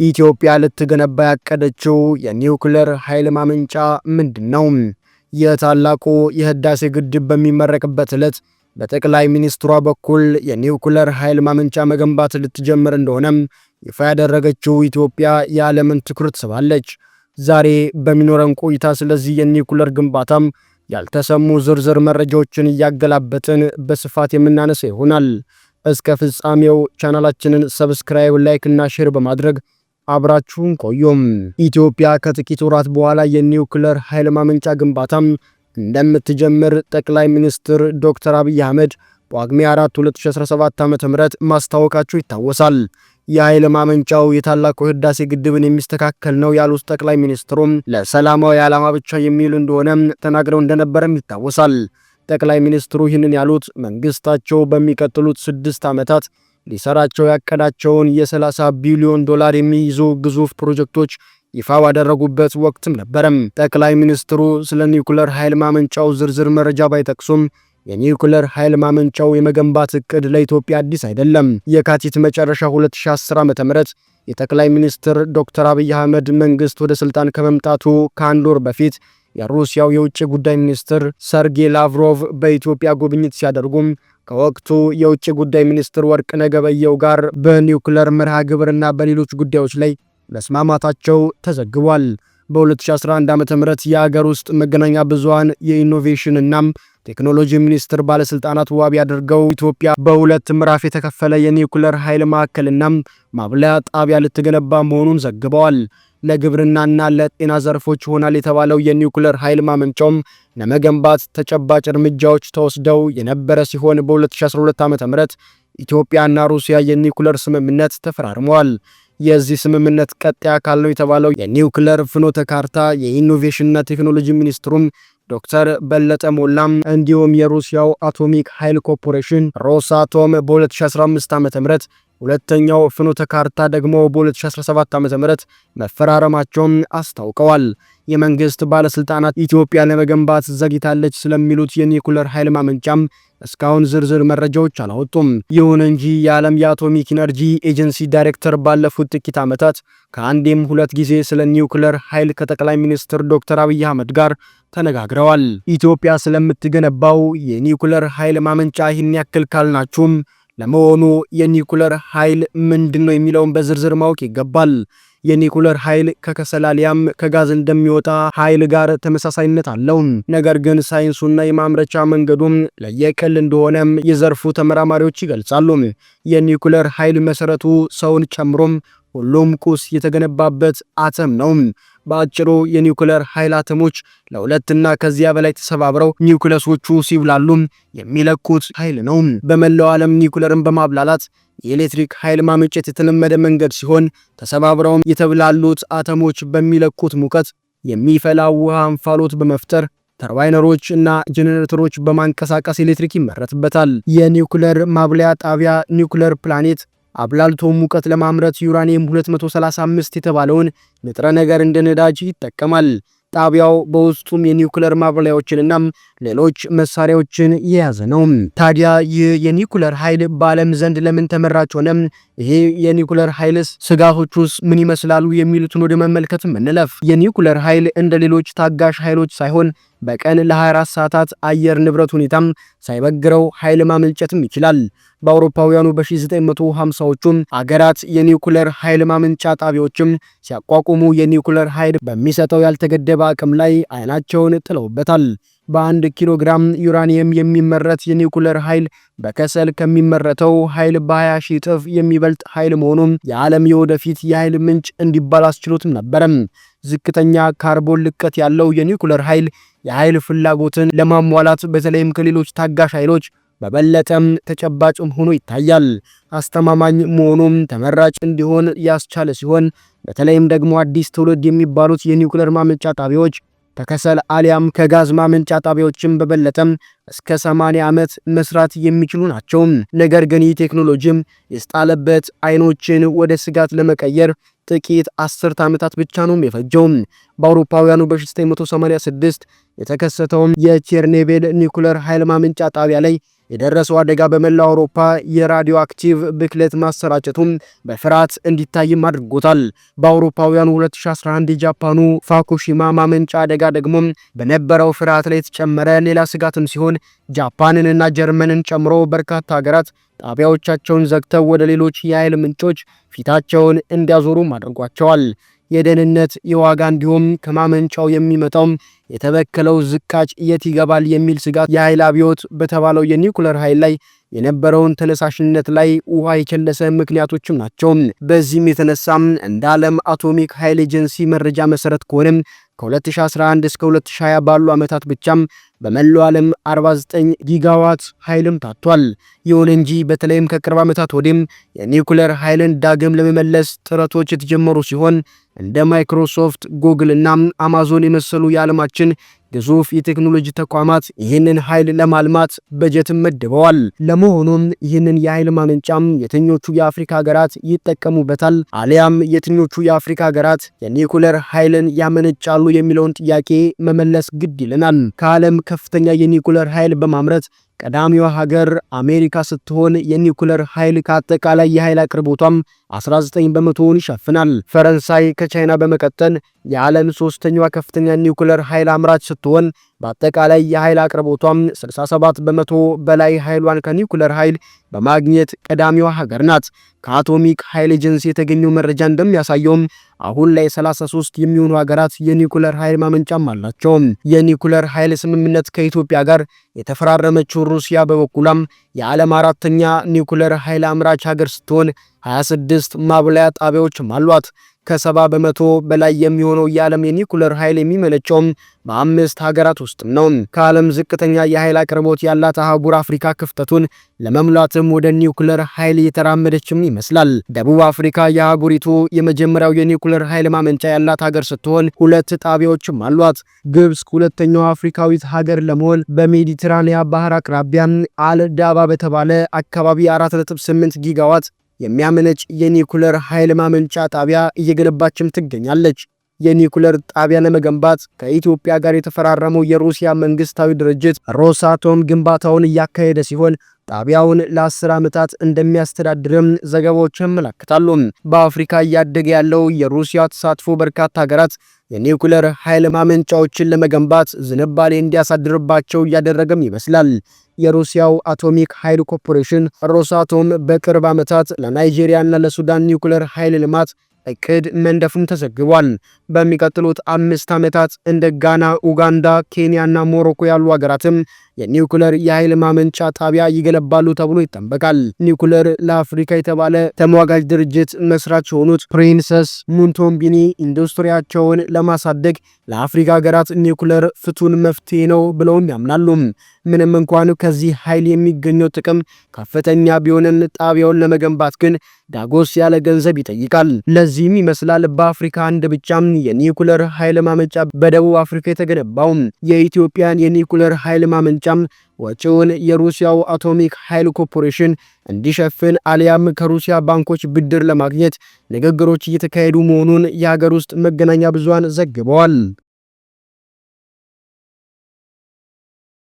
ኢትዮጵያ ልትገነባ ያቀደችው የኒውክሌር ኃይል ማመንጫ ምንድነው? የታላቁ የህዳሴ ግድብ በሚመረቅበት ዕለት በጠቅላይ ሚኒስትሯ በኩል የኒውክሌር ኃይል ማመንጫ መገንባት ልትጀምር እንደሆነም ይፋ ያደረገችው ኢትዮጵያ የዓለምን ትኩረት ስባለች። ዛሬ በሚኖረን ቆይታ ስለዚህ የኒውክሌር ግንባታም ያልተሰሙ ዝርዝር መረጃዎችን እያገላበጥን በስፋት የምናነሳ ይሆናል። እስከ ፍጻሜው ቻናላችንን ሰብስክራይብ፣ ላይክ እና ሼር በማድረግ አብራችሁን ቆዩም። ኢትዮጵያ ከጥቂት ወራት በኋላ የኒውክሌር ኃይል ማመንጫ ግንባታም እንደምትጀምር ጠቅላይ ሚኒስትር ዶክተር አብይ አህመድ በጳጉሜ 4 2017 ዓ.ም ማስታወቃቸው ይታወሳል። የኃይል ማመንጫው የታላቁ ህዳሴ ግድብን የሚስተካከል ነው ያሉት ጠቅላይ ሚኒስትሩም ለሰላማዊ ዓላማ ብቻ የሚውል እንደሆነ ተናግረው እንደነበረም ይታወሳል። ጠቅላይ ሚኒስትሩ ይህንን ያሉት መንግስታቸው በሚቀጥሉት 6 ዓመታት ሊሰራቸው ያቀዳቸውን የ30 ቢሊዮን ዶላር የሚይዙ ግዙፍ ፕሮጀክቶች ይፋ ባደረጉበት ወቅትም ነበረም። ጠቅላይ ሚኒስትሩ ስለ ኒውክሌር ኃይል ማመንጫው ዝርዝር መረጃ ባይጠቅሱም የኒውክሌር ኃይል ማመንጫው የመገንባት እቅድ ለኢትዮጵያ አዲስ አይደለም። የካቲት መጨረሻ 2010 ዓ.ም የጠቅላይ ሚኒስትር ዶክተር አብይ አህመድ መንግስት ወደ ስልጣን ከመምጣቱ ከአንድ ወር በፊት የሩሲያው የውጭ ጉዳይ ሚኒስትር ሰርጌይ ላቭሮቭ በኢትዮጵያ ጉብኝት ሲያደርጉም ከወቅቱ የውጭ ጉዳይ ሚኒስትር ወርቅነህ ገበየሁ ጋር በኒውክሌር መርሃ ግብርና በሌሎች ጉዳዮች ላይ መስማማታቸው ተዘግቧል። በ2011 ዓ.ም የአገር ውስጥ መገናኛ ብዙሃን የኢኖቬሽን እና ቴክኖሎጂ ሚኒስቴር ባለስልጣናት ዋቢ አድርገው ኢትዮጵያ በሁለት ምዕራፍ የተከፈለ የኒውክሌር ኃይል ማዕከልና ማብለያ ጣቢያ ልትገነባ መሆኑን ዘግበዋል። ለግብርናና ለጤና ዘርፎች ይሆናል የተባለው የኒውክሌር ኃይል ማመንጫውም ለመገንባት ተጨባጭ እርምጃዎች ተወስደው የነበረ ሲሆን በ2012 ዓ.ም ኢትዮጵያና ሩሲያ የኒውክሌር ስምምነት ተፈራርመዋል። የዚህ ስምምነት ቀጣይ አካል ነው የተባለው የኒውክሌር ፍኖተ ካርታ የኢኖቬሽንና ቴክኖሎጂ ሚኒስትሩም ዶክተር በለጠ ሞላም እንዲሁም የሩሲያው አቶሚክ ኃይል ኮርፖሬሽን ሮሳቶም በ2015 ዓ.ም ሁለተኛው ፍኖተ ካርታ ደግሞ በ2017 ዓ.ም መፈራረማቸውን አስታውቀዋል። የመንግስት ባለስልጣናት ኢትዮጵያ ለመገንባት ዘግይታለች ስለሚሉት የኒውክሌር ኃይል ማመንጫም እስካሁን ዝርዝር መረጃዎች አላወጡም። ይሁን እንጂ የዓለም የአቶሚክ ኢነርጂ ኤጀንሲ ዳይሬክተር ባለፉት ጥቂት ዓመታት ከአንዴም ሁለት ጊዜ ስለ ኒውክሌር ኃይል ከጠቅላይ ሚኒስትር ዶክተር አብይ አህመድ ጋር ተነጋግረዋል። ኢትዮጵያ ስለምትገነባው የኒውክሌር ኃይል ማመንጫ ይህን ያክል ካልናችሁም ለመሆኑ የኒውክሌር ኃይል ምንድነው የሚለውን በዝርዝር ማወቅ ይገባል። የኒውክሌር ኃይል ከከሰል አሊያም ከጋዝ እንደሚወጣ ኃይል ጋር ተመሳሳይነት አለው። ነገር ግን ሳይንሱና የማምረቻ መንገዱም ለየቅል እንደሆነም የዘርፉ ተመራማሪዎች ይገልጻሉ። የኒውክሌር ኃይል መሰረቱ ሰውን ጨምሮም ሁሉም ቁስ የተገነባበት አተም ነው። በአጭሩ የኒውክሌር ኃይል አተሞች ለሁለትና ከዚያ በላይ ተሰባብረው ኒውክለሶቹ ሲብላሉ የሚለቁት ኃይል ነው። በመላው ዓለም ኒውክሌርን በማብላላት የኤሌክትሪክ ኃይል ማመንጨት የተለመደ መንገድ ሲሆን ተሰባብረው የተብላሉት አተሞች በሚለቁት ሙቀት የሚፈላ ውሃ እንፋሎት በመፍጠር ተርባይነሮች እና ጄኔሬተሮች በማንቀሳቀስ ኤሌክትሪክ ይመረትበታል። የኒውክሌር ማብለያ ጣቢያ ኒውክሌር ፕላኔት አብላልቶ ሙቀት ለማምረት ዩራኒየም 235 የተባለውን ንጥረ ነገር እንደ ነዳጅ ይጠቀማል። ጣቢያው በውስጡም የኒውክሌር ማብለያዎችንና ሌሎች መሳሪያዎችን የያዘ ነው። ታዲያ ይህ የኒውክሌር ኃይል በዓለም ዘንድ ለምን ተመራጭ ሆነ? ይሄ የኒውክሌር ኃይልስ ስጋቶቹስ ምን ይመስላሉ? የሚሉትን ወደ መመልከትም እንለፍ። የኒውክሌር ኃይል እንደ ሌሎች ታጋሽ ኃይሎች ሳይሆን በቀን ለ24 ሰዓታት አየር ንብረት ሁኔታም ሳይበግረው ኃይል ማመንጨትም ይችላል። በአውሮፓውያኑ በ1950ዎቹም አገራት የኒውክሌር ኃይል ማመንጫ ጣቢያዎችም ሲያቋቁሙ የኒውክሌር ኃይል በሚሰጠው ያልተገደበ አቅም ላይ አይናቸውን ጥለውበታል። በ1 ኪሎ ግራም ዩራኒየም የሚመረት የኒውክሌር ኃይል በከሰል ከሚመረተው ኃይል በ20 ሺህ እጥፍ የሚበልጥ ኃይል መሆኑን የዓለም የወደፊት የኃይል ምንጭ እንዲባል አስችሎትም ነበረም። ዝቅተኛ ካርቦን ልቀት ያለው የኒውክሌር ኃይል የኃይል ፍላጎትን ለማሟላት በተለይም ከሌሎች ታጋሽ ኃይሎች በበለጠም ተጨባጭም ሆኖ ይታያል። አስተማማኝ መሆኑም ተመራጭ እንዲሆን ያስቻለ ሲሆን በተለይም ደግሞ አዲስ ትውልድ የሚባሉት የኒውክሌር ማመንጫ ጣቢያዎች ከከሰል አሊያም ከጋዝ ማመንጫ ጣቢያዎችም በበለጠም እስከ 80 ዓመት መስራት የሚችሉ ናቸው። ነገር ግን ይህ ቴክኖሎጂም የስጣለበት አይኖችን ወደ ስጋት ለመቀየር ጥቂት 10 ዓመታት ብቻ ነው የፈጀው። በአውሮፓውያኑ በ1986 የተከሰተው የቼርኖቢል ኒውክሌር ኃይል ማመንጫ ጣቢያ ላይ የደረሰው አደጋ በመላው አውሮፓ የራዲዮ አክቲቭ ብክለት ማሰራጨቱም በፍርሃት እንዲታይም አድርጎታል። በአውሮፓውያኑ 2011 የጃፓኑ ፉኩሺማ ማመንጫ አደጋ ደግሞ በነበረው ፍርሃት ላይ የተጨመረ ሌላ ስጋትም ሲሆን ጃፓንንና ጀርመንን ጨምሮ በርካታ ሀገራት ጣቢያዎቻቸውን ዘግተው ወደ ሌሎች የኃይል ምንጮች ፊታቸውን እንዲያዞሩም አድርጓቸዋል። የደህንነት የዋጋ እንዲሁም ከማመንጫው የሚመጣው የተበከለው ዝቃጭ የት ይገባል የሚል ስጋት የኃይል አብዮት በተባለው የኒውክሌር ኃይል ላይ የነበረውን ተነሳሽነት ላይ ውሃ የቸለሰ ምክንያቶችም ናቸው። በዚህም የተነሳም እንደ ዓለም አቶሚክ ኃይል ኤጀንሲ መረጃ መሰረት ከሆነም ከ2011 እስከ 2020 ባሉ ዓመታት ብቻም በመላው ዓለም 49 ጊጋዋት ኃይልም ታጥቷል። ይሁን እንጂ በተለይም ከቅርብ ዓመታት ወዲህም የኒውክሌር ኃይልን ዳግም ለመመለስ ጥረቶች የተጀመሩ ሲሆን እንደ ማይክሮሶፍት፣ ጉግል እና አማዞን የመሰሉ የዓለማችን ግዙፍ የቴክኖሎጂ ተቋማት ይህንን ኃይል ለማልማት በጀትም መድበዋል። ለመሆኑም ይህንን የኃይል ማመንጫም የትኞቹ የአፍሪካ ሀገራት ይጠቀሙበታል? አሊያም የትኞቹ የአፍሪካ ሀገራት የኒውክሌር ኃይልን ያመነጫሉ የሚለውን ጥያቄ መመለስ ግድ ይለናል። ከዓለም ከፍተኛ የኒውክሌር ኃይል በማምረት ቀዳሚዋ ሀገር አሜሪካ ስትሆን የኒውክሌር ኃይል ከአጠቃላይ የኃይል አቅርቦቷም 19 በመቶውን ይሸፍናል። ፈረንሳይ ከቻይና በመቀጠል የዓለም ሶስተኛዋ ከፍተኛ ኒውክሌር ኃይል አምራች ስትሆን በአጠቃላይ የኃይል አቅርቦቷም 67 በመቶ በላይ ኃይሏን ከኒውክሌር ኃይል በማግኘት ቀዳሚዋ ሀገር ናት። ከአቶሚክ ኃይል ኤጀንሲ የተገኘው መረጃ እንደሚያሳየውም አሁን ላይ 33 የሚሆኑ ሀገራት የኒውክሌር ኃይል ማመንጫም አላቸው። የኒውክሌር ኃይል ስምምነት ከኢትዮጵያ ጋር የተፈራረመችው ሩሲያ በበኩሏም የዓለም አራተኛ ኒውክሌር ኃይል አምራች ሀገር ስትሆን 26 ማብላያ ጣቢያዎችም አሏት። ከ70 በመቶ በላይ የሚሆነው የዓለም የኒውክሌር ኃይል የሚመነጨውም በአምስት ሀገራት ውስጥም ነው። ከዓለም ዝቅተኛ የኃይል አቅርቦት ያላት አህጉር አፍሪካ ክፍተቱን ለመሙላትም ወደ ኒውክሌር ኃይል እየተራመደችም ይመስላል። ደቡብ አፍሪካ የአህጉሪቱ የመጀመሪያው የኒውክሌር ኃይል ማመንጫ ያላት ሀገር ስትሆን 2 ጣቢያዎችም አሏት። ግብጽ ሁለተኛው አፍሪካዊት ሀገር ለመሆን በሜዲትራኒያ ባህር አቅራቢያን አልዳባ በተባለ አካባቢ 4.8 ጊጋዋት የሚያመነጭ የኒውክሌር ኃይል ማመንጫ ጣቢያ እየገነባችም ትገኛለች። የኒውክሌር ጣቢያ ለመገንባት ከኢትዮጵያ ጋር የተፈራረመው የሩሲያ መንግስታዊ ድርጅት ሮሳቶም ግንባታውን እያካሄደ ሲሆን ጣቢያውን ለ10 ዓመታት እንደሚያስተዳድርም ዘገባዎች ያመለክታሉ። በአፍሪካ እያደገ ያለው የሩሲያ ተሳትፎ በርካታ ሀገራት የኒውክሌር ኃይል ማመንጫዎችን ለመገንባት ዝንባሌ እንዲያሳድርባቸው እያደረገም ይመስላል። የሩሲያው አቶሚክ ኃይል ኮርፖሬሽን ሮሳቶም በቅርብ ዓመታት ለናይጄሪያና ለሱዳን ኒውክሌር ኃይል ልማት እቅድ መንደፉም ተዘግቧል። በሚቀጥሉት 5 ዓመታት እንደ ጋና፣ ኡጋንዳ፣ ኬንያና ሞሮኮ ያሉ ሀገራትም የኒውክሌር የኃይል ማመንጫ ጣቢያ ይገነባሉ ተብሎ ይጠበቃል። ኒውክሌር ለአፍሪካ የተባለ ተሟጋጅ ድርጅት መስራች የሆኑት ፕሪንሰስ ሙንቶምቢኒ ኢንዱስትሪያቸውን ለማሳደግ ለአፍሪካ ሀገራት ኒውክሌር ፍቱን መፍትሄ ነው ብለውም ያምናሉ። ምንም እንኳን ከዚህ ኃይል የሚገኘው ጥቅም ከፍተኛ ቢሆንም ጣቢያውን ለመገንባት ግን ዳጎስ ያለ ገንዘብ ይጠይቃል። ለዚህም ይመስላል በአፍሪካ አንድ ብቻም የኒውክሌር ኃይል ማመንጫ በደቡብ አፍሪካ የተገነባው። የኢትዮጵያን የኒውክሌር ኃይል ማመንጫም ወጪውን የሩሲያው አቶሚክ ኃይል ኮርፖሬሽን እንዲሸፍን አሊያም ከሩሲያ ባንኮች ብድር ለማግኘት ንግግሮች እየተካሄዱ መሆኑን የሀገር ውስጥ መገናኛ ብዙሃን ዘግበዋል።